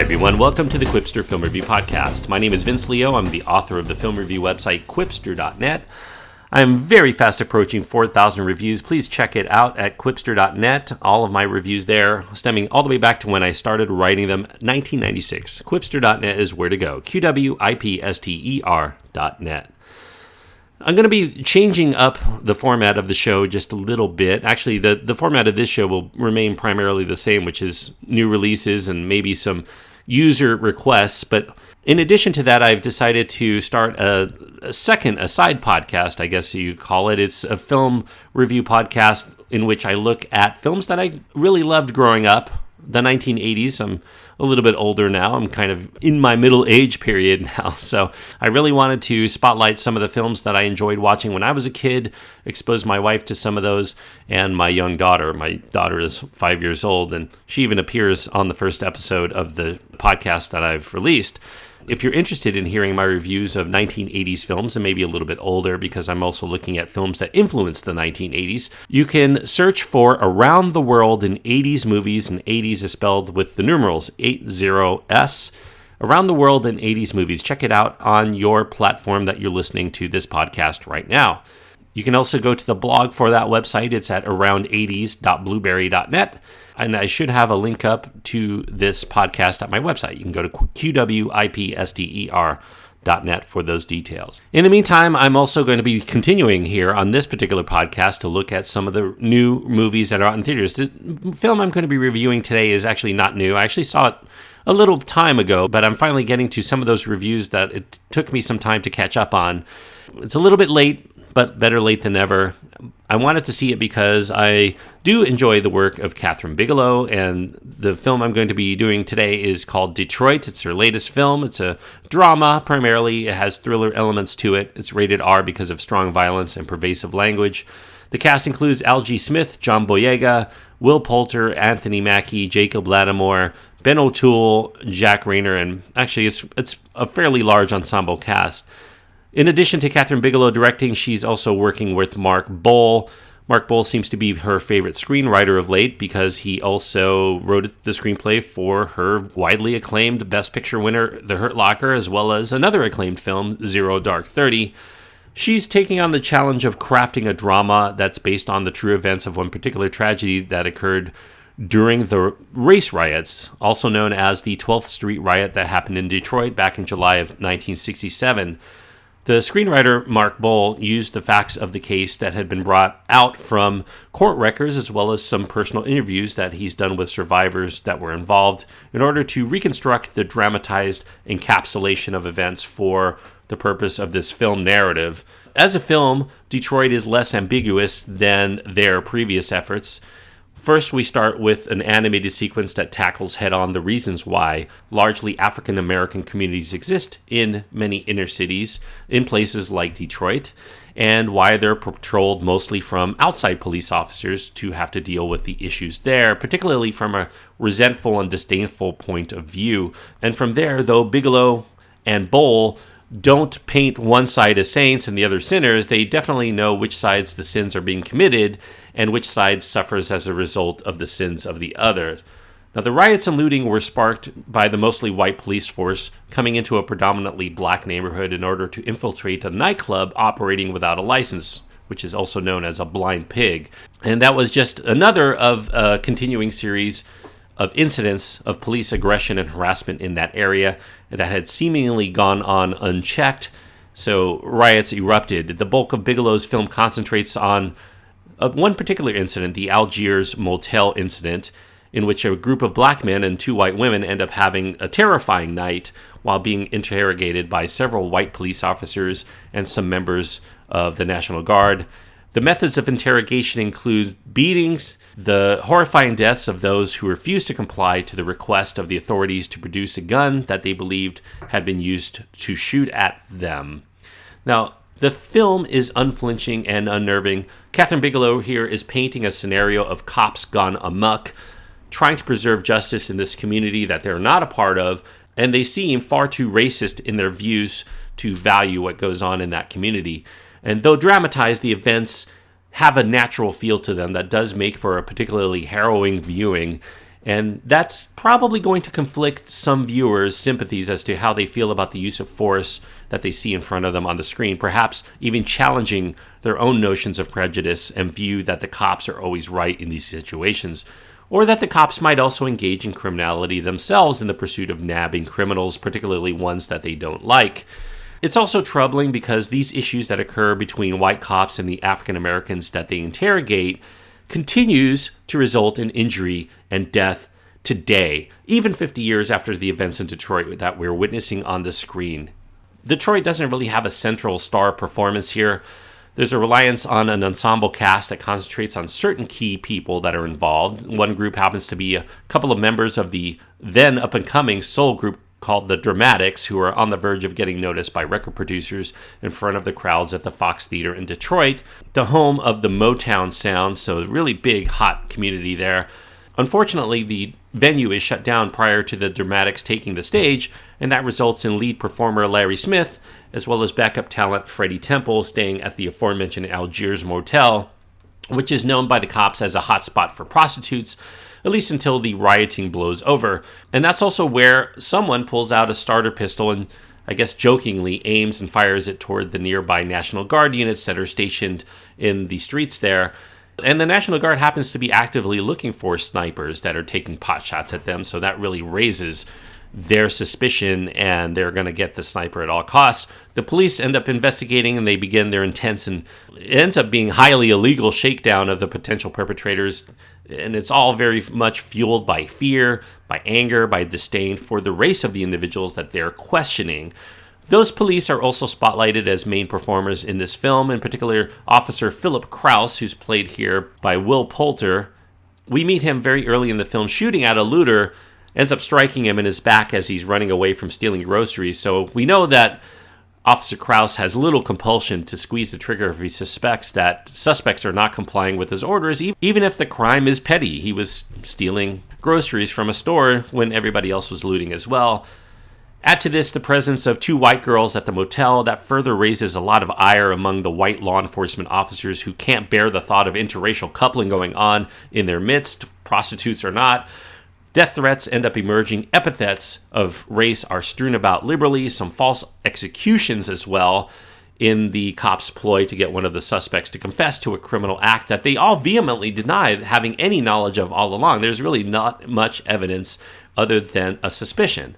everyone. Welcome to the Quipster Film Review Podcast. My name is Vince Leo. I'm the author of the film review website, Quipster.net. I'm very fast approaching 4,000 reviews. Please check it out at Quipster.net. All of my reviews there, stemming all the way back to when I started writing them, 1996. Quipster.net is where to go. QWIPSTER.net. I'm going to be changing up the format of the show just a little bit. Actually, the format of this show will remain primarily the same, which is new releases and maybe some user requests. But in addition to that, I've decided to start a side podcast, I guess you call it. It's a film review podcast in which I look at films that I really loved growing up, the 1980s. I'm a little bit older now. I'm kind of in my middle age period now. So I really wanted to spotlight some of the films that I enjoyed watching when I was a kid, expose my wife to some of those, and my young daughter. My daughter is 5 years old, and she even appears on the first episode of the podcast that I've released. If you're interested in hearing my reviews of 1980s films and maybe a little bit older, because I'm also looking at films that influenced the 1980s, you can search for Around the World in 80s Movies, and 80s is spelled with the numerals 80S. Around the World in 80s Movies. Check it out on your platform that you're listening to this podcast right now. You can also go to the blog for that website. It's at around80s.blueberry.net. And I should have a link up to this podcast at my website. You can go to QWIPSTER.net for those details. In the meantime, I'm also going to be continuing here on this particular podcast to look at some of the new movies that are out in theaters. The film I'm going to be reviewing today is actually not new. I actually saw it a little time ago, but I'm finally getting to some of those reviews that it took me some time to catch up on. It's a little bit late, but better late than never. I wanted to see it because I do enjoy the work of Kathryn Bigelow, and the film I'm going to be doing today is called Detroit. It's her latest film. It's a drama, primarily. It has thriller elements to it. It's rated R because of strong violence and pervasive language. The cast includes Algie Smith, John Boyega, Will Poulter, Anthony Mackie, Jacob Lattimore, Ben O'Toole, Jack Rayner, and actually it's a fairly large ensemble cast. In addition to Kathryn Bigelow directing, she's also working with Mark Boal. Mark Boal seems to be her favorite screenwriter of late because he also wrote the screenplay for her widely acclaimed Best Picture winner, The Hurt Locker, as well as another acclaimed film, Zero Dark 30. She's taking on the challenge of crafting a drama that's based on the true events of one particular tragedy that occurred during the race riots, also known as the 12th Street riot that happened in Detroit back in July of 1967. The screenwriter, Mark Boal, used the facts of the case that had been brought out from court records as well as some personal interviews that he's done with survivors that were involved in order to reconstruct the dramatized encapsulation of events for the purpose of this film narrative. As a film, Detroit is less ambiguous than their previous efforts. First, we start with an animated sequence that tackles head-on the reasons why largely African-American communities exist in many inner cities in places like Detroit, and why they're patrolled mostly from outside police officers to have to deal with the issues there, particularly from a resentful and disdainful point of view. And from there, though Bigelow and Boal don't paint one side as saints and the other sinners, they definitely know which sides the sins are being committed and which side suffers as a result of the sins of the other. Now, the riots and looting were sparked by the mostly white police force coming into a predominantly black neighborhood in order to infiltrate a nightclub operating without a license, which is also known as a blind pig. And that was just another of a continuing series of incidents of police aggression and harassment in that area that had seemingly gone on unchecked. So riots erupted. The bulk of Bigelow's film concentrates on one particular incident, the Algiers motel incident, in which a group of black men and two white women end up having a terrifying night while being interrogated by several white police officers and some members of the National Guard. The methods of interrogation include beatings, the horrifying deaths of those who refused to comply to the request of the authorities to produce a gun that they believed had been used to shoot at them. Now, the film is unflinching and unnerving. Kathryn Bigelow here is painting a scenario of cops gone amok, trying to preserve justice in this community that they're not a part of, and they seem far too racist in their views to value what goes on in that community. And though dramatized, the events have a natural feel to them that does make for a particularly harrowing viewing. And that's probably going to conflict some viewers' sympathies as to how they feel about the use of force that they see in front of them on the screen, perhaps even challenging their own notions of prejudice and view that the cops are always right in these situations, or that the cops might also engage in criminality themselves in the pursuit of nabbing criminals, particularly ones that they don't like. It's also troubling because these issues that occur between white cops and the African Americans that they interrogate continues to result in injury and death today, even 50 years after the events in Detroit that we're witnessing on the screen. Detroit doesn't really have a central star performance here. There's a reliance on an ensemble cast that concentrates on certain key people that are involved. One group happens to be a couple of members of the then up-and-coming soul group called the Dramatics, who are on the verge of getting noticed by record producers in front of the crowds at the Fox Theater in Detroit, the home of the Motown sound, so a really big, hot community there. Unfortunately, the venue is shut down prior to the Dramatics taking the stage, and that results in lead performer Larry Smith, as well as backup talent Freddie Temple, staying at the aforementioned Algiers Motel, which is known by the cops as a hotspot for prostitutes, at least until the rioting blows over. And that's also where someone pulls out a starter pistol and, I guess jokingly, aims and fires it toward the nearby National Guard units that are stationed in the streets there. And the National Guard happens to be actively looking for snipers that are taking pot shots at them, so that really raises their suspicion, and they're going to get the sniper at all costs. The police end up investigating, and they begin their intense and it ends up being highly illegal shakedown of the potential perpetrators. And it's all very much fueled by fear, by anger, by disdain for the race of the individuals that they're questioning. Those police are also spotlighted as main performers in this film, in particular Officer Philip Krause, who's played here by Will Poulter. We meet him very early in the film shooting at a looter, ends up striking him in his back as he's running away from stealing groceries. So we know that Officer Krause has little compulsion to squeeze the trigger if he suspects that suspects are not complying with his orders, even if the crime is petty. He was stealing groceries from a store when everybody else was looting as well. Add to this the presence of two white girls at the motel. That further raises a lot of ire among the white law enforcement officers who can't bear the thought of interracial coupling going on in their midst, prostitutes or not. Death threats end up emerging. Epithets of race are strewn about liberally. Some false executions as well in the cops' ploy to get one of the suspects to confess to a criminal act that they all vehemently deny having any knowledge of all along. There's really not much evidence other than a suspicion.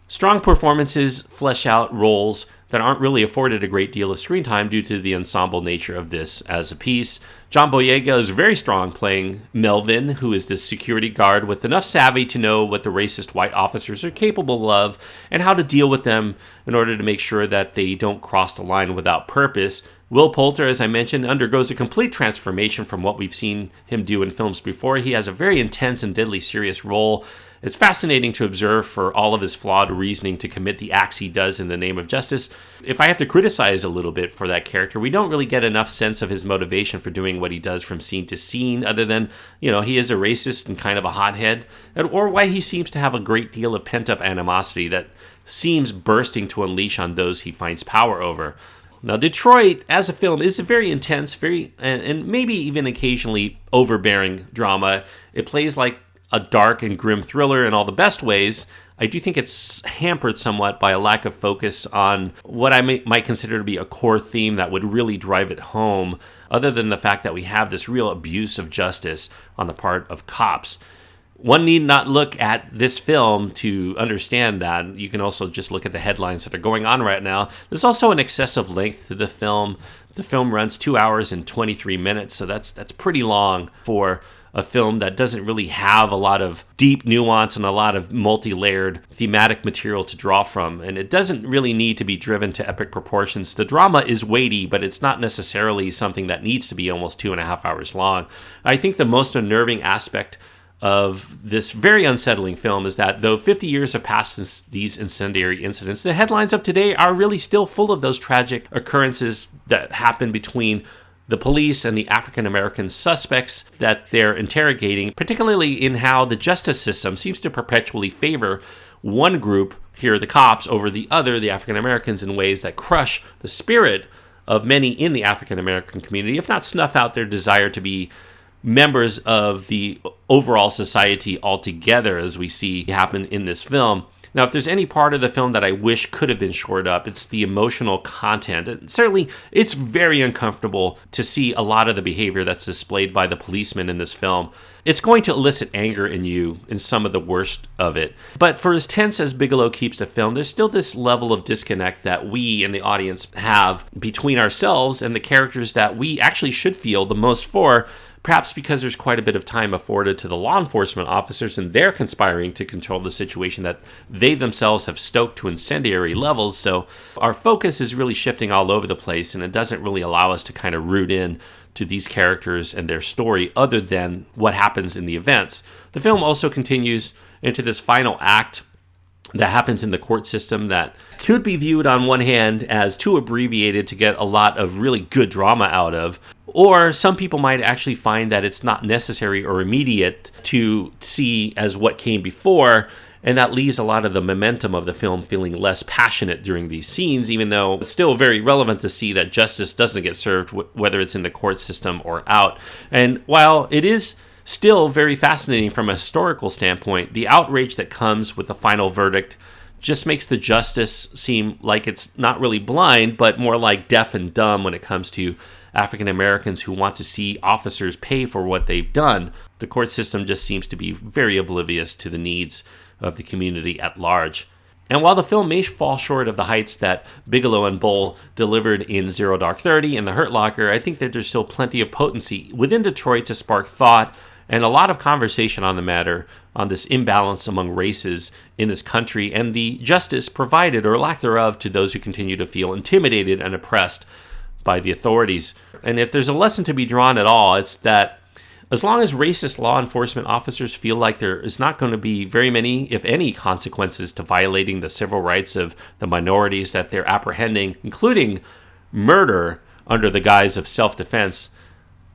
Strong performances flesh out roles that aren't really afforded a great deal of screen time due to the ensemble nature of this as a piece. John Boyega is very strong playing Melvin, who is the security guard with enough savvy to know what the racist white officers are capable of and how to deal with them in order to make sure that they don't cross the line without purpose. Will Poulter, as I mentioned, undergoes a complete transformation from what we've seen him do in films before. He has a very intense and deadly serious role. It's fascinating to observe for all of his flawed reasoning to commit the acts he does in the name of justice. If I have to criticize a little bit for that character, we don't really get enough sense of his motivation for doing what he does from scene to scene, other than, he is a racist and kind of a hothead, or why he seems to have a great deal of pent-up animosity that seems bursting to unleash on those he finds power over. Now, Detroit, as a film, is a very intense, and maybe even occasionally overbearing drama. It plays like a dark and grim thriller in all the best ways. I do think it's hampered somewhat by a lack of focus on what I might consider to be a core theme that would really drive it home, other than the fact that we have this real abuse of justice on the part of cops. One need not look at this film to understand that. You can also just look at the headlines that are going on right now. There's also an excessive length to the film. The film runs 2 hours and 23 minutes, so that's pretty long for a film that doesn't really have a lot of deep nuance and a lot of multi-layered thematic material to draw from. And it doesn't really need to be driven to epic proportions. The drama is weighty, but it's not necessarily something that needs to be almost 2.5 hours long. I think the most unnerving aspect of this very unsettling film is that though 50 years have passed since these incendiary incidents, the headlines of today are really still full of those tragic occurrences that happened between the police and the African-American suspects that they're interrogating, particularly in how the justice system seems to perpetually favor one group, here the cops, over the other, the African-Americans, in ways that crush the spirit of many in the African-American community, if not snuff out their desire to be members of the overall society altogether, as we see happen in this film. Now, if there's any part of the film that I wish could have been shored up, it's the emotional content. And certainly, it's very uncomfortable to see a lot of the behavior that's displayed by the policemen in this film. It's going to elicit anger in you in some of the worst of it. But for as tense as Bigelow keeps the film, there's still this level of disconnect that we in the audience have between ourselves and the characters that we actually should feel the most for, perhaps because there's quite a bit of time afforded to the law enforcement officers and they're conspiring to control the situation that they themselves have stoked to incendiary levels. So our focus is really shifting all over the place, and it doesn't really allow us to kind of root in to these characters and their story other than what happens in the events. The film also continues into this final act that happens in the court system that could be viewed on one hand as too abbreviated to get a lot of really good drama out of, or some people might actually find that it's not necessary or immediate to see as what came before, and that leaves a lot of the momentum of the film feeling less passionate during these scenes, even though it's still very relevant to see that justice doesn't get served, whether it's in the court system or out. And while it is still very fascinating from a historical standpoint, the outrage that comes with the final verdict just makes the justice seem like it's not really blind, but more like deaf and dumb when it comes to African Americans who want to see officers pay for what they've done. The court system just seems to be very oblivious to the needs of the community at large. And while the film may fall short of the heights that Bigelow and Boll delivered in Zero Dark 30 and The Hurt Locker, I think that there's still plenty of potency within Detroit to spark thought and a lot of conversation on the matter, on this imbalance among races in this country and the justice provided or lack thereof to those who continue to feel intimidated and oppressed by the authorities. And if there's a lesson to be drawn at all, it's that as long as racist law enforcement officers feel like there is not going to be very many, if any, consequences to violating the civil rights of the minorities that they're apprehending, including murder under the guise of self-defense,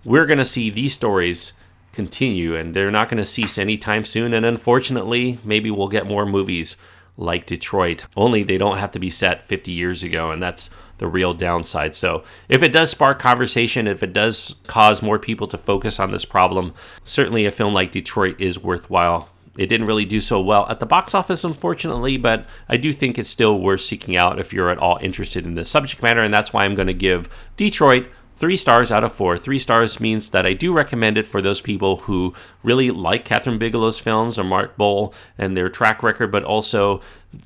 we're going to see these stories continue, and they're not going to cease anytime soon. And unfortunately, maybe we'll get more movies like Detroit, only they don't have to be set 50 years ago, and that's the real downside. So if it does spark conversation, if it does cause more people to focus on this problem, certainly a film like Detroit is worthwhile. It didn't really do so well at the box office, unfortunately, but I do think it's still worth seeking out if you're at all interested in the subject matter, and that's why I'm going to give Detroit 3 stars out of 4. 3 stars means that I do recommend it for those people who really like Kathryn Bigelow's films or Mark Boll and their track record, but also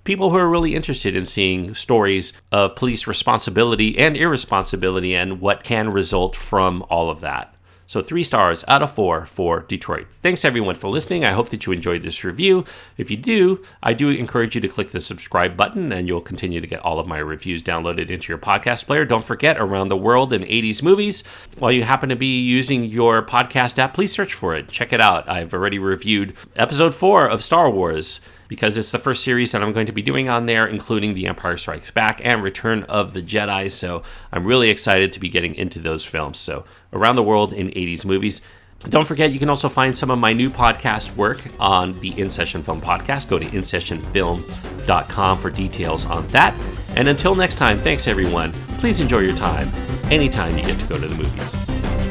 people who are really interested in seeing stories of police responsibility and irresponsibility and what can result from all of that. So 3 stars out of 4 for Detroit. Thanks everyone for listening. I hope that you enjoyed this review. If you do, I do encourage you to click the subscribe button and you'll continue to get all of my reviews downloaded into your podcast player. Don't forget, Around the World in 80s Movies. While you happen to be using your podcast app, please search for it. Check it out. I've already reviewed episode 4 of Star Wars, because it's the first series that I'm going to be doing on there, including The Empire Strikes Back and Return of the Jedi. So I'm really excited to be getting into those films. So Around the World in 80s Movies. Don't forget, you can also find some of my new podcast work on the In Session Film Podcast. Go to InSessionFilm.com for details on that. And until next time, thanks everyone. Please enjoy your time anytime you get to go to the movies.